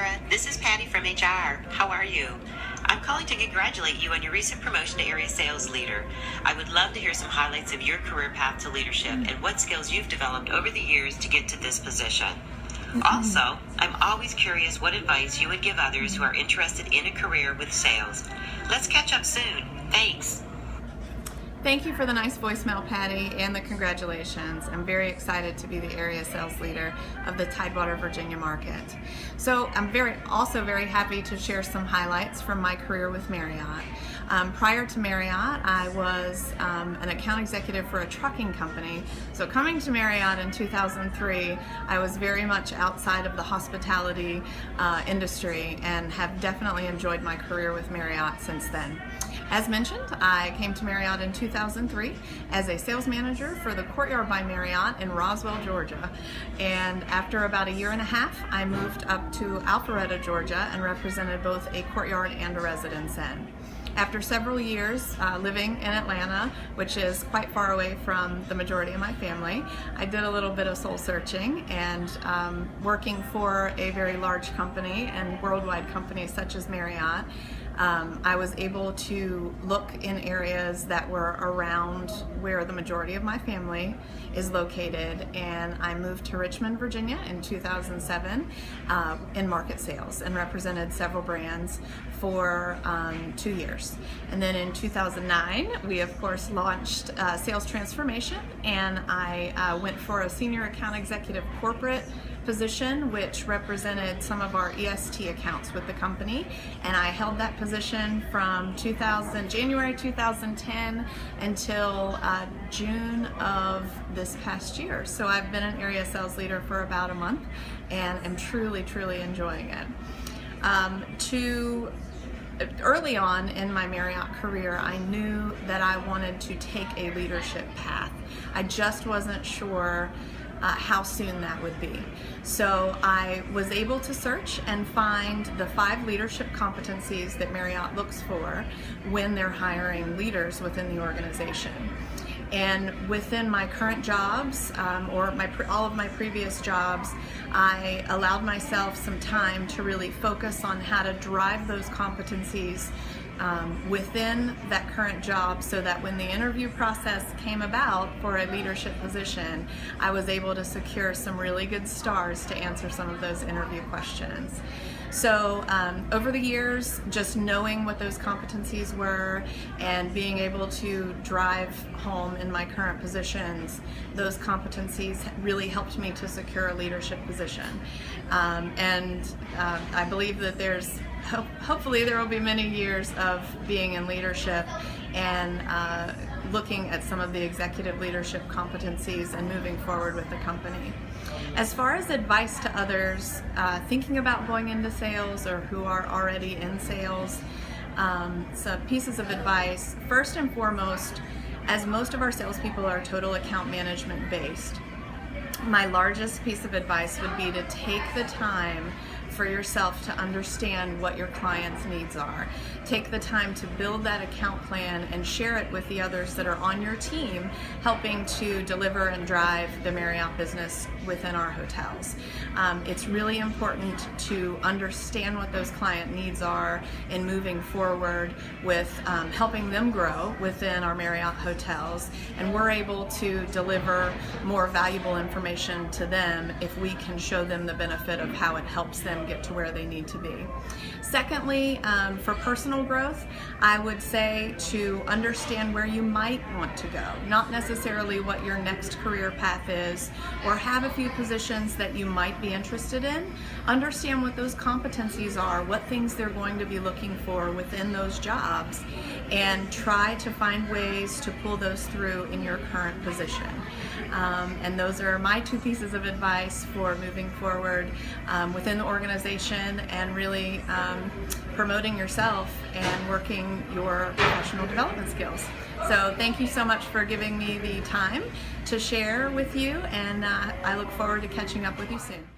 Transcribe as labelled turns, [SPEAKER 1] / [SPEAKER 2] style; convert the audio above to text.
[SPEAKER 1] Sara. This is Patty from HR. How are you? I'm calling to congratulate you on your recent promotion to Area Sales Leader. I would love to hear some highlights of your career path to leadership and what skills you've developed over the years to get to this position. Also, I'm always curious what advice you would give others who are interested in a career with sales. Let's catch up soon. Thanks.
[SPEAKER 2] Thank you for the nice voicemail, Patty, and the congratulations. I'm very excited to be the area sales leader of the Tidewater, Virginia market. So I'm also very happy to share some highlights from my career with Marriott. Prior to Marriott, I was an account executive for a trucking company. So coming to Marriott in 2003, I was very much outside of the hospitality industry and have definitely enjoyed my career with Marriott since then. As mentioned, I came to Marriott in 2003 as a sales manager for the Courtyard by Marriott in Roswell, Georgia. And after about a year and a half, I moved up to Alpharetta, Georgia, and represented both a Courtyard and a Residence Inn. After several years living in Atlanta, which is quite far away from the majority of my family, I did a little bit of soul searching and working for a very large company and worldwide company such as Marriott. I was able to look in areas that were around where the majority of my family is located, and I moved to Richmond, Virginia in 2007 in market sales and represented several brands for 2 years. And then in 2009, we of course launched Sales Transformation, and I went for a senior account executive corporate position, which represented some of our EST accounts with the company, and I held that position from January 2010 until June of this past year. So I've been an area sales leader for about a month and am truly enjoying it. Early on in my Marriott career, I knew that I wanted to take a leadership path. I just wasn't sure how soon that would be. So I was able to search and find the 5 leadership competencies that Marriott looks for when they're hiring leaders within the organization. And within my current jobs, or all of my previous jobs, I allowed myself some time to really focus on how to drive those competencies within that current job, so that when the interview process came about for a leadership position, I was able to secure some really good stars to answer some of those interview questions. So over the years, just knowing what those competencies were and being able to drive home in my current positions, those competencies really helped me to secure a leadership position. I believe that hopefully there will be many years of being in leadership and looking at some of the executive leadership competencies and moving forward with the company. As far as advice to others thinking about going into sales or who are already in sales, some pieces of advice. First and foremost, as most of our salespeople are total account management based, my largest piece of advice would be to take the time for yourself to understand what your clients' needs are. Take the time to build that account plan and share it with the others that are on your team, helping to deliver and drive the Marriott business within our hotels. It's really important to understand what those client needs are in moving forward with helping them grow within our Marriott hotels, and we're able to deliver more valuable information to them if we can show them the benefit of how it helps them get to where they need to be. Secondly, for personal growth, I would say to understand where you might want to go, not necessarily what your next career path is, or have a few positions that you might be interested in. Understand what those competencies are, what things they're going to be looking for within those jobs, and try to find ways to pull those through in your current position. And those are my 2 pieces of advice for moving forward within the organization and really promoting yourself and working your professional development skills. So thank you so much for giving me the time to share with you, and I look forward to catching up with you soon.